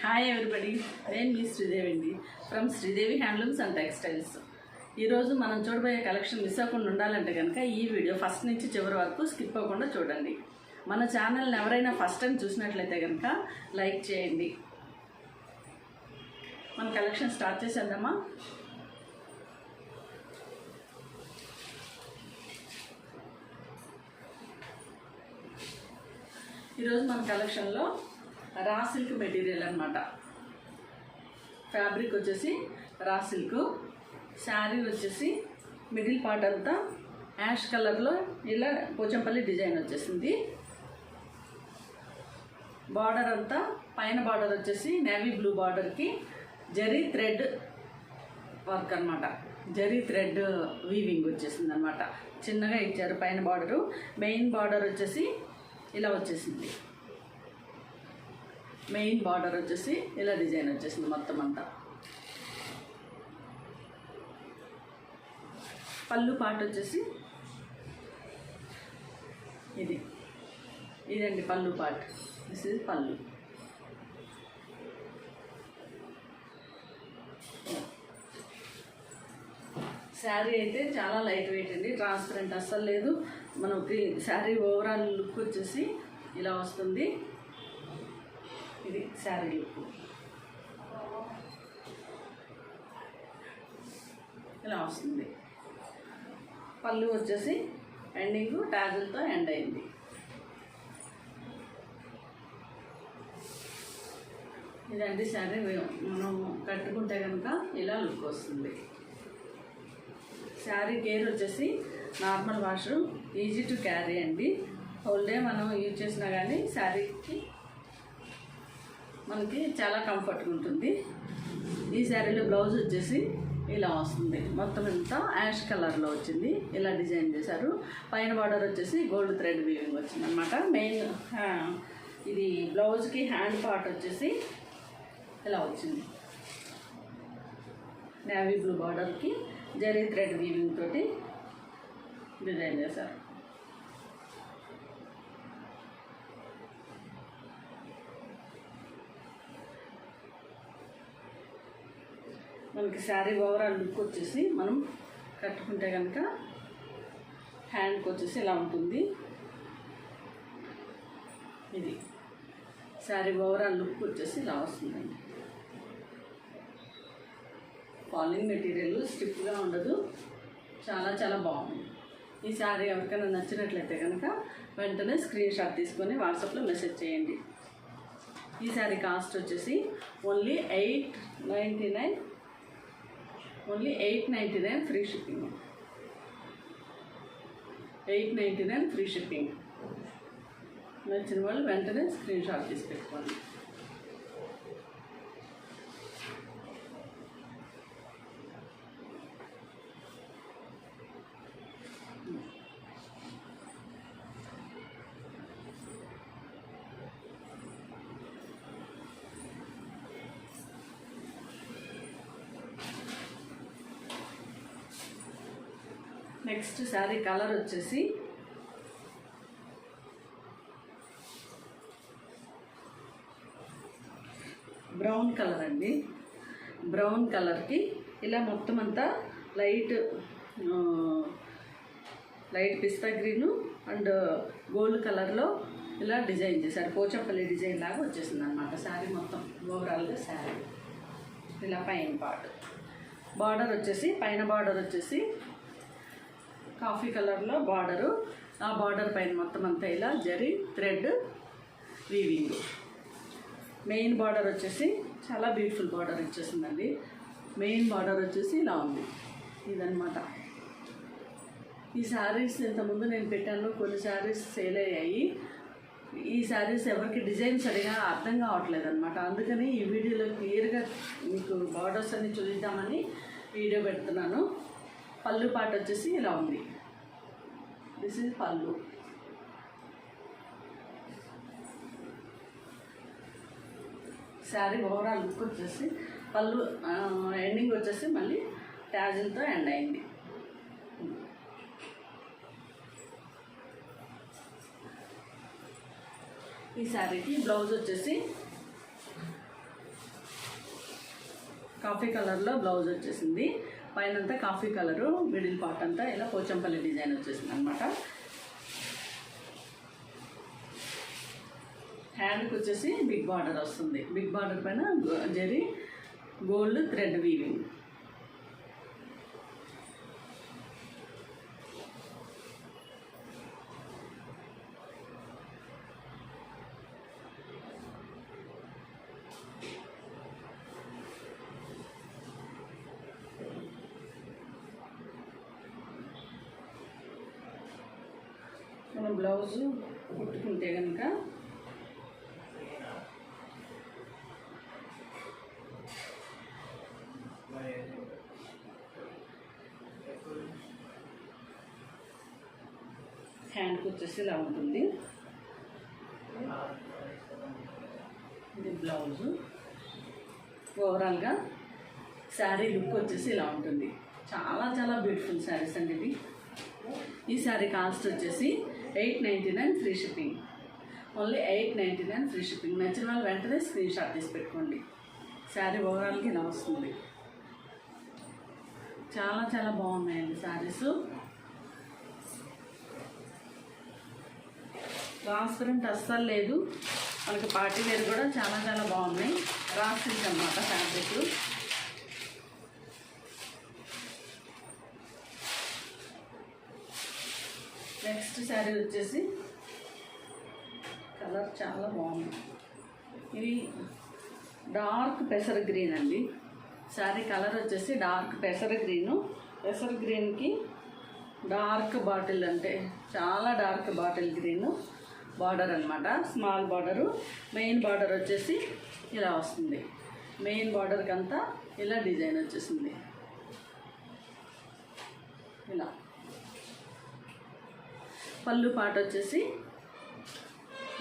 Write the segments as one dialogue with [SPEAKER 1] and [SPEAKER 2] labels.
[SPEAKER 1] Hi everybody, నేను మీ శ్రీదేవి అండి from Sridevi handlooms and textiles. ఈరోజు మనం చూడబోయే కలెక్షన్ మిస్ అవ్వకుండా ఉండాలంటే కనుక ఈ వీడియో ఫస్ట్ నుంచి చివరి వరకు స్కిప్ అవ్వకుండా చూడండి. మన ఛానల్ని ఎవరైనా ఫస్ట్ టైం చూసినట్లయితే కనుక లైక్ చేయండి. మన కలెక్షన్ స్టార్ట్ చేసేద్దామా? ఈరోజు మన కలెక్షన్లో రా సిల్క్ మెటీరియల్ అనమాట. ఫ్యాబ్రిక్ వచ్చేసి రా సిల్క్, శారీ వచ్చేసి మిడిల్ పార్ట్ అంతా యాష్ కలర్లో ఇలా పోచంపల్లి డిజైన్ వచ్చేసింది. బార్డర్ అంతా పైన బార్డర్ వచ్చేసి నేవీ బ్లూ బార్డర్కి జరీ థ్రెడ్ వర్క్ అనమాట. జరీ థ్రెడ్ వీవింగ్ వచ్చేసింది అనమాట. చిన్నగా ఇచ్చారు పైన బార్డరు. మెయిన్ బార్డర్ వచ్చేసి ఇలా వచ్చేసింది. మెయిన్ బార్డర్ వచ్చేసి ఇలా డిజైన్ వచ్చేసింది మొత్తం అంతా. పళ్ళు పార్ట్ వచ్చేసి ఇదండి పళ్ళు పార్ట్. దిస్ ఇస్ పళ్ళు. శారీ అయితే చాలా లైట్ వెయిట్ అండి, ట్రాన్స్పరెంట్ అస్సలు లేదు. మనకి శారీ ఓవరాల్ లుక్ వచ్చేసి ఇలా వస్తుంది. ఇది శారీ లుక్ ఇలా వస్తుంది. పళ్ళు వచ్చేసి ఎండింగ్ టాజిల్తో ఎండ్ అయింది. ఇదండి శారీ. మనం కట్టుకుంటే కనుక ఇలా లుక్ వస్తుంది. శారీ కేర్ వచ్చేసి normal wash, easy to carry అండి. హోల్ డే మనం యూజ్ చేసినా కానీ శారీకి మనకి చాలా కంఫర్ట్గా ఉంటుంది. ఈ శారీలో బ్లౌజ్ వచ్చేసి ఇలా వస్తుంది. మొత్తం అంతా యాష్ కలర్లో వచ్చింది. ఇలా డిజైన్ చేశారు. పైన బార్డర్ వచ్చేసి గోల్డ్ థ్రెడ్ వీవింగ్ వచ్చింది అనమాట. మెయిన్ ఇది బ్లౌజ్కి హ్యాండ్ పార్ట్ వచ్చేసి ఇలా వచ్చింది. నేవీ బ్లూ బార్డర్కి జరీ థ్రెడ్ వీవింగ్ తోటి డిజైన్ చేశారు. మనకి శారీ ఓవరాల్ లుక్ వచ్చేసి మనం కట్టుకుంటే కనుక హ్యాండ్కి వచ్చేసి ఇలా ఉంటుంది. ఇది శారీ ఓవరాల్ లుక్ వచ్చేసి ఇలా వస్తుందండి. ఫాలింగ్ మెటీరియల్, స్టిఫ్గా ఉండదు, చాలా చాలా బాగుంది. ఈ శారీ ఎవరికైనా నచ్చినట్లయితే కనుక వెంటనే స్క్రీన్ షాట్ తీసుకొని వాట్సాప్లో మెసేజ్ చేయండి. ఈ శారీ కాస్ట్ వచ్చేసి only $899 free shipping. $899 free shipping. నచ్చిన వాళ్ళు వెంటనే స్క్రీన్ షాట్ తీసి పెట్టుకోండి. నెక్స్ట్ శారీ కలర్ వచ్చేసి బ్రౌన్ కలర్ అండి. బ్రౌన్ కలర్కి ఇలా మొత్తం అంతా light pista green and gold కలర్లో ఇలా డిజైన్ చేశారు. పోచంపల్లి డిజైన్ లాగా వచ్చేసింది అనమాట శారీ మొత్తం. ఓవరాల్గా శారీ ఇలా పైన పార్ట్ బార్డర్ వచ్చేసి పైన బార్డర్ వచ్చేసి కాఫీ కలర్లో బార్డరు. ఆ బార్డర్ పైన మొత్తం అంతా ఇలా zari thread weaving. Main border వచ్చేసి చాలా బ్యూటిఫుల్ బార్డర్ ఇచ్చేసిందండి. మెయిన్ బార్డర్ వచ్చేసి ఇలా ఉంది. ఇదనమాట. ఈ శారీస్ ఇంతకుముందు నేను పెట్టాను, కొన్ని శారీస్ సేల్ అయ్యాయి. ఈ శారీస్ ఎవరికి డిజైన్ సరిగా అర్థం కావట్లేదు అనమాట. అందుకని ఈ వీడియోలో క్లియర్గా మీకు బార్డర్స్ అన్ని చూద్దామని వీడియో పెడుతున్నాను. పళ్ళు పార్ట్ వచ్చేసి ఇలా ఉంది. దిస్ ఇస్ పళ్ళు. శారీ ఓవరాల్ లుక్ వచ్చేసి పళ్ళు ఎండింగ్ వచ్చేసి మళ్ళీ ట్యాజిల్తో ఎండ్ అయింది. ఈ శారీకి బ్లౌజ్ వచ్చేసి కాఫీ కలర్లో బ్లౌజ్ వచ్చేసింది. పైన అంతా కాఫీ కలరు, మిడిల్ పార్ట్ అంతా ఇలా పోచంపల్లి డిజైన్ వచ్చేసింది అనమాట. హ్యాండ్కి వచ్చేసి బిగ్ బార్డర్ వస్తుంది. బిగ్ బార్డర్ పైన జరీ గోల్డ్ థ్రెడ్ వీవింగ్. మనం బ్లౌజు కుట్టుకుంటే కనుక హ్యాండ్కి వచ్చేసి ఇలా ఉంటుంది. ఇది బ్లౌజు. ఓవరాల్గా శారీ లుక్ వచ్చేసి ఇలా ఉంటుంది. చాలా చాలా బ్యూటిఫుల్ శారీస్ అండి ఇవి. ఈ శారీ కాస్ట్ వచ్చేసి 899 free shipping. Only 899 free shipping. నచ్చిన వాళ్ళు వెంటనే స్క్రీన్ షాట్ తీసి పెట్టుకోండి. శారీ ఓవరాల్కి ఇలా వస్తుంది. చాలా చాలా బాగున్నాయండి శారీస్. ట్రాన్స్పరెంట్ అస్సలు లేదు. మనకి పార్టీ వేర్ కూడా చాలా చాలా బాగున్నాయి. రా సిల్క్ అన్నమాట ఫ్యాబ్రిక్. నెక్స్ట్ శారీ వచ్చేసి కలర్ చాలా బాగుంది. ఇది డార్క్ పెసర గ్రీన్ అండి. శారీ కలర్ వచ్చేసి డార్క్ పెసర గ్రీను. పెసర గ్రీన్కి డార్క్ బాటిల్ అంటే చాలా డార్క్ బాటిల్ గ్రీను బార్డర్ అనమాట. Small border. మెయిన్ బార్డర్ వచ్చేసి ఇలా వస్తుంది. మెయిన్ బార్డర్కి అంతా ఇలా డిజైన్ వచ్చేసింది. ఇలా పళ్ళు పాట వచ్చేసి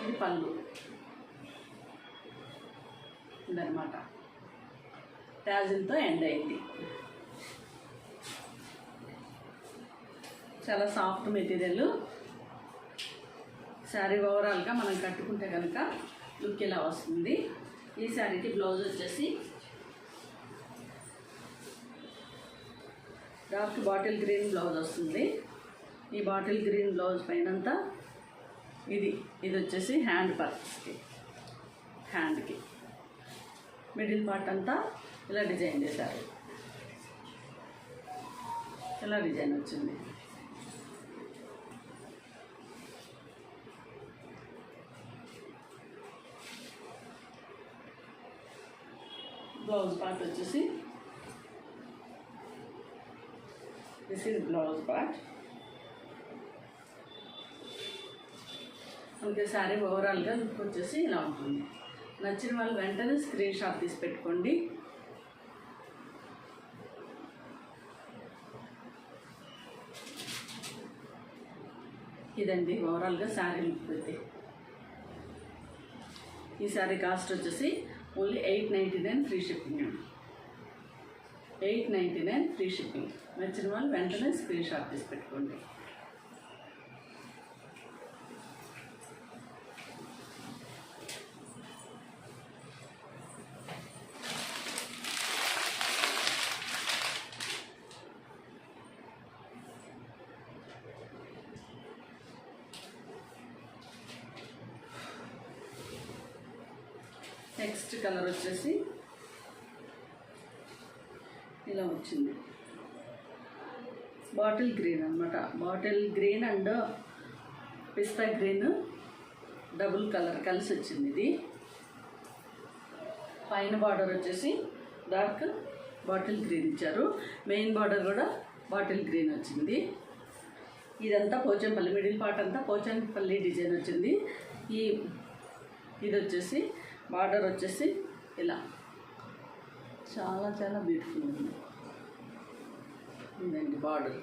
[SPEAKER 1] ఇది పళ్ళు ఇదనమాట. ట్యాజిల్తో ఎండ్ అయింది. చాలా సాఫ్ట్ మెటీరియల్. శారీ ఓవరాల్గా మనం కట్టుకుంటే కనుక లుక్ ఇలా వస్తుంది. ఈ శారీకి బ్లౌజ్ వచ్చేసి డార్క్ బాటిల్ గ్రీన్ బ్లౌజ్ వస్తుంది. ఈ బాటిల్ గ్రీన్ బ్లౌజ్ పైనంతా ఇది వచ్చేసి హ్యాండ్ పర్పస్కి, హ్యాండ్కి మిడిల్ పార్ట్ అంతా ఇలా డిజైన్ చేశారు. ఇలా డిజైన్ వచ్చింది. బ్లౌజ్ పార్ట్ వచ్చేసి దిస్ ఈజ్ బ్లౌజ్ పార్ట్. మనకి శారీ ఓవరాల్గా లుక్ వచ్చేసి ఇలా ఉంటుంది. నచ్చిన వాళ్ళు వెంటనే స్క్రీన్ షాట్ తీసి పెట్టుకోండి. ఇదండి ఓవరాల్గా శారీ లుక్ అయితే. ఈ శారీ కాస్ట్ వచ్చేసి only 899 free shipping. 899 free shipping. నచ్చిన వాళ్ళు వెంటనే స్క్రీన్ షాట్ తీసి పెట్టుకోండి. నెక్స్ట్ కలర్ వచ్చేసి ఇలా వచ్చింది. బాటిల్ గ్రీన్ అనమాట. Bottle green and pista green double colour కలిసి వచ్చింది. ఇది పైన బార్డర్ వచ్చేసి డార్క్ బాటిల్ గ్రీన్ ఇచ్చారు. మెయిన్ బార్డర్ కూడా బాటిల్ గ్రీన్ వచ్చింది. ఇదంతా పోచంపల్లి, మిడిల్ పార్ట్ అంతా పోచంపల్లి డిజైన్ వచ్చింది. ఇది వచ్చేసి బార్డర్ వచ్చేసి ఇలా చాలా చాలా బ్యూటిఫుల్ ఉంది. ఇదండి బార్డర్.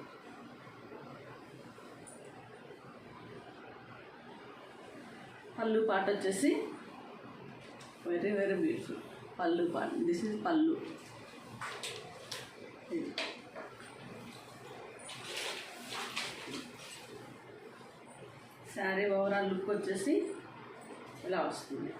[SPEAKER 1] పళ్ళు పాట వచ్చేసి వెరీ వెరీ బ్యూటిఫుల్. పళ్ళు పాట, దిస్ ఇస్ పళ్ళు. శారీ ఓవరాల్ లుక్ వచ్చేసి ఇలా వస్తుంది.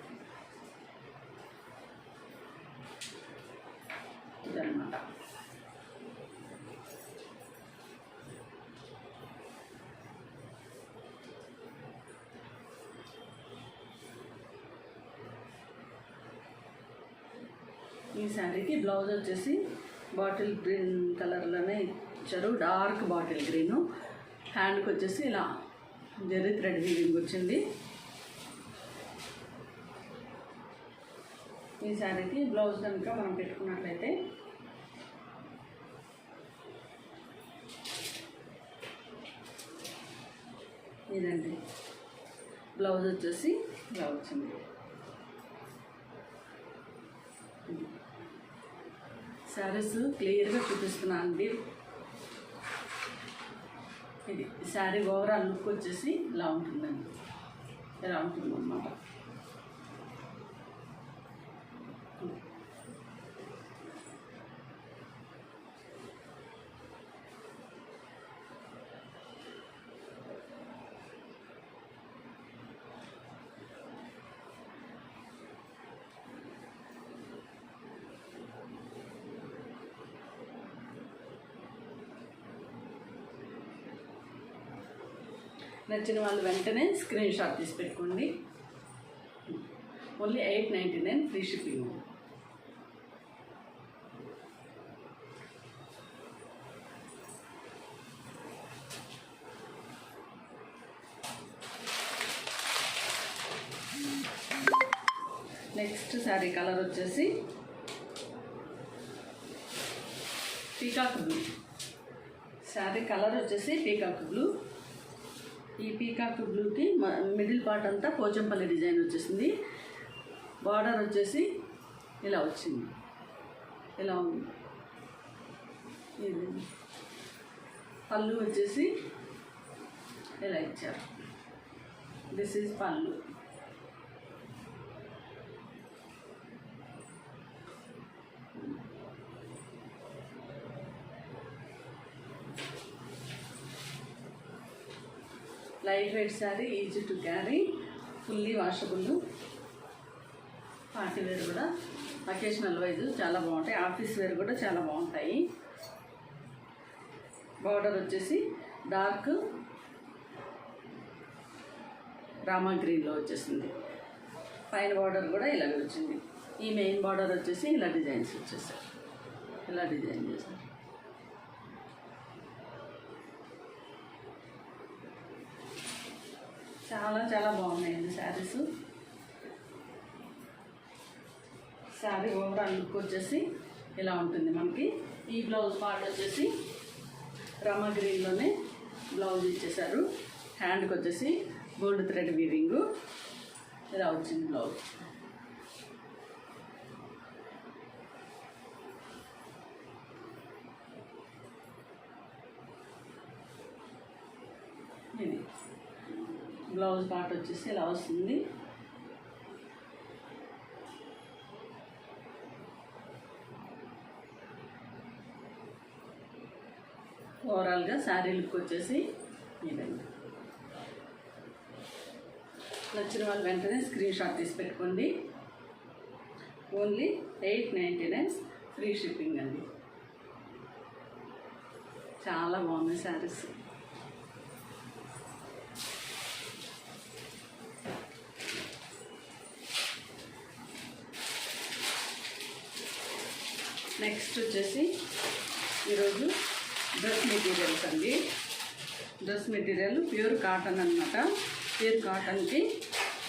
[SPEAKER 1] ఈ శారీకి బ్లౌజ్ వచ్చేసి బాటిల్ గ్రీన్ కలర్లోనే ఇచ్చారు, డార్క్ బాటిల్ గ్రీను. హ్యాండ్కి వచ్చేసి ఇలా జరీ థ్రెడ్ వీవింగ్ వచ్చింది. ఈ శారీకి బ్లౌజ్ కనుక మనం పెట్టుకున్నట్లయితే ఇదండి బ్లౌజ్ వచ్చేసి ఇలా వచ్చింది. శారీస్ క్లియర్గా చూపిస్తున్నాను అండి. ఇది శారీ ఓవరాల్ లుక్ వచ్చేసి ఇలా ఉంటుందండి, ఇలా ఉంటుందన్నమాట. నచ్చిన వాళ్ళు వెంటనే స్క్రీన్ షాట్ తీసి పెట్టుకోండి. Only 899 free shipping. Next sari colour వచ్చేసి పీకాక్ బ్లూ. శారీ కలర్ వచ్చేసి పీకాక్ బ్లూ. ఈ పీకాక్ బ్లూకి మిడిల్ పార్ట్ అంతా పోచంపల్లి డిజైన్ వచ్చేసింది. బార్డర్ వచ్చేసి ఇలా వచ్చింది, ఇలా ఉంది. ఇది పళ్ళు వచ్చేసి ఇలా ఇచ్చారు. దిస్ ఈజ్ పళ్ళు. Light weight sari, easy to carry, fully washable. Party wear కూడా అకేషనల్ వైజ్ చాలా బాగుంటాయి, ఆఫీస్ వేర్ కూడా చాలా బాగుంటాయి. బార్డర్ వచ్చేసి డార్క్ రామా గ్రీన్లో వచ్చేసింది. పైన బార్డర్ కూడా ఇలాగే వచ్చింది. ఈ మెయిన్ బార్డర్ వచ్చేసి ఇలా డిజైన్స్ వచ్చేసాయి, ఇలా డిజైన్ చేశారు. చాలా చాలా బాగున్నాయండి శారీస్. శారీ ఓవరాల్ లుక్ వచ్చేసి ఇలా ఉంటుంది మనకి. ఈ బ్లౌజ్ పార్ట్ వచ్చేసి రామా గ్రీన్లోనే బ్లౌజ్ ఇచ్చేసారు. హ్యాండ్కి వచ్చేసి గోల్డ్ థ్రెడ్ వీవింగ్ ఇలా వచ్చింది బ్లౌజ్. ఇది బ్లౌజ్ పార్ట్ వచ్చేసి ఇలా వస్తుంది. ఓవరాల్గా శారీ లుక్ వచ్చేసి ఇదండి. నచ్చిన వాళ్ళు వెంటనే స్క్రీన్ షాట్ తీసి పెట్టుకోండి. ఓన్లీ 899 ఫ్రీ షిప్పింగ్ అండి. చాలా బాగున్నాయి శారీస్. నెక్స్ట్ వచ్చేసి ఈరోజు డ్రెస్ మెటీరియల్స్ అండి. డ్రెస్ మెటీరియల్ ప్యూర్ కాటన్ అన్నమాట. ప్యూర్ కాటన్కి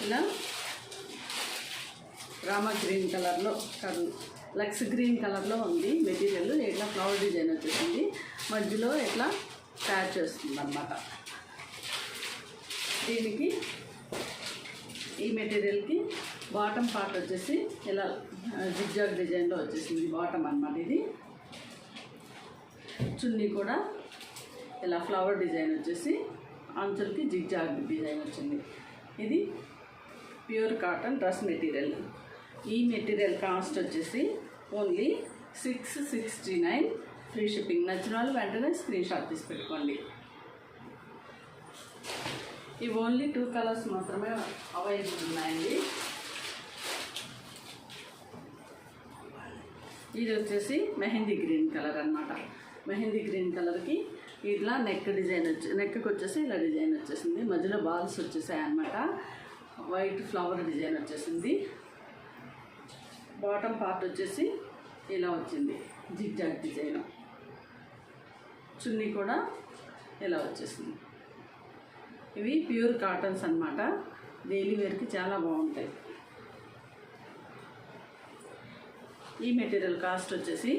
[SPEAKER 1] ఇలా రామా గ్రీన్ కలర్లో లక్స్ గ్రీన్ కలర్లో ఉంది మెటీరియల్. ఇట్లా ఫ్లవర్ డిజైన్ వచ్చేసింది, మధ్యలో ఇట్లా ప్యాచ్ వస్తుంది అన్నమాట. దీనికి ఈ మెటీరియల్కి బాటమ్ పార్ట్ వచ్చేసి ఇలా జిగ్జాగ్ డిజైన్లో వచ్చేసింది బాటమ్ అన్నమాట. ఇది చున్నీ కూడా ఇలా ఫ్లవర్ డిజైన్ వచ్చేసి అంచులకి జిగ్జాగ్ డిజైన్ వచ్చింది. ఇది ప్యూర్ కాటన్ డ్రెస్ మెటీరియల్. ఈ మెటీరియల్ కాస్ట్ వచ్చేసి ఓన్లీ 669 ఫ్రీ షిప్పింగ్. నచ్చిన వాళ్ళు వెంటనే స్క్రీన్ షాట్ తీసి పెట్టుకోండి. ఇవి ఓన్లీ 2 కలర్స్ మాత్రమే అవైలబుల్ ఉన్నాయండి. ఇది వచ్చేసి మెహందీ గ్రీన్ కలర్ అన్నమాట. మెహందీ గ్రీన్ కలర్కి ఇట్లా నెక్ డిజైన్ నెక్కి వచ్చేసి ఇలా డిజైన్ వచ్చేసింది, మధ్యలో బాల్స్ వచ్చేసాయి అన్నమాట. వైట్ ఫ్లవర్ డిజైన్ వచ్చేసింది. బాటమ్ పార్ట్ వచ్చేసి ఇలా వచ్చింది జిగ్జాగ్ డిజైన్. చున్నీ కూడా ఇలా వచ్చేసింది. ఇవి ప్యూర్ కాటన్స్ అన్నమాట. డైలీ వేర్కి చాలా బాగుంటాయి. ఈ మెటీరియల్ కాస్ట్ వచ్చేసి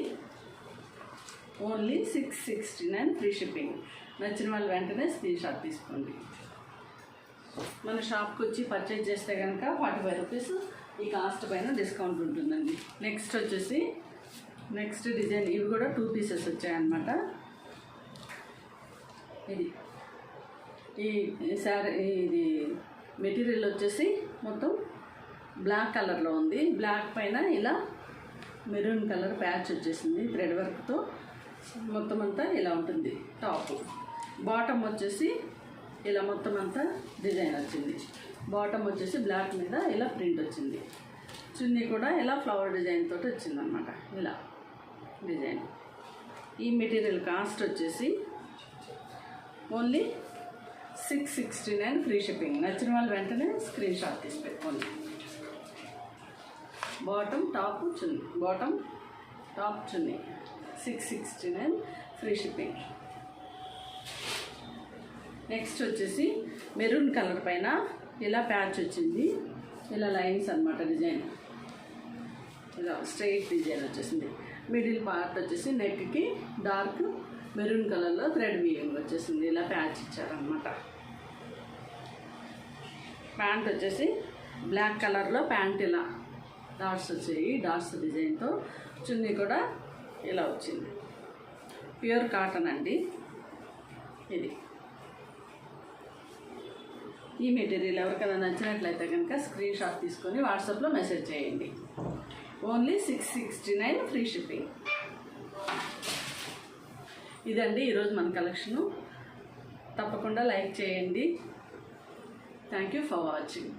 [SPEAKER 1] ఓన్లీ 669 ఫ్రీ షిప్పింగ్. నచ్చిన వాళ్ళు వెంటనే స్క్రీన్ షాట్ తీసుకోండి. మన షాప్కి వచ్చి పర్చేజ్ చేస్తే కనుక 45 రూపీస్ ఈ కాస్ట్ పైన డిస్కౌంట్ ఉంటుందండి. నెక్స్ట్ వచ్చేసి నెక్స్ట్ డిజైన్. ఇవి కూడా 2 పీసెస్ వచ్చాయన్నమాట. ఇది ఇది మెటీరియల్ వచ్చేసి మొత్తం బ్లాక్ కలర్లో ఉంది. బ్లాక్ పైన ఇలా మెరూన్ కలర్ ప్యాచ్ వచ్చేసింది థ్రెడ్ వర్క్తో. మొత్తం అంతా ఇలా ఉంటుంది. టాప్ బాటమ్ వచ్చేసి ఇలా మొత్తం అంతా డిజైన్ వచ్చింది. బాటమ్ వచ్చేసి బ్లాక్ మీద ఇలా ప్రింట్ వచ్చింది. చున్నీ కూడా ఇలా ఫ్లవర్ డిజైన్ తోటి వచ్చిందనమాట. ఇలా డిజైన్. ఈ మెటీరియల్ కాస్ట్ వచ్చేసి ఓన్లీ 669 ఫ్రీ షిప్పింగ్. నచ్చిన వాళ్ళు వెంటనే స్క్రీన్ షాట్ తీసి పెట్టుకోండి. బాటమ్ టాప్ చున్నీ, బాటమ్ టాప్ చున్నీ 669 ఫ్రీ షిప్పింగ్. నెక్స్ట్ వచ్చేసి మెరూన్ కలర్ పైన ఇలా ప్యాచ్ వచ్చింది. ఇలా లైన్స్ అన్నమాట. డిజైన్ ఇలా స్ట్రైట్ డిజైన్ వచ్చేసింది. మిడిల్ పార్ట్ వచ్చేసి నెక్కి డార్క్ మెరూన్ కలర్లో థ్రెడ్ వీవింగ్ వచ్చేసింది. ఇలా ప్యాచ్ ఇచ్చారనమాట. ప్యాంట్ వచ్చేసి బ్లాక్ కలర్లో ప్యాంట్ ఇలా డాట్స్ వచ్చాయి. డాట్స్ డిజైన్తో. చున్నీ కూడా ఇలా వచ్చింది. ప్యూర్ కాటన్ అండి ఇది. ఈ మెటీరియల్ ఎవరికైనా నచ్చినట్లయితే కనుక స్క్రీన్ షాట్ తీసుకొని వాట్సాప్లో మెసేజ్ చేయండి. Only 669 free shipping. ఇదండి ఈరోజు మన కలెక్షను. తప్పకుండా లైక్ చేయండి. Thank you for watching.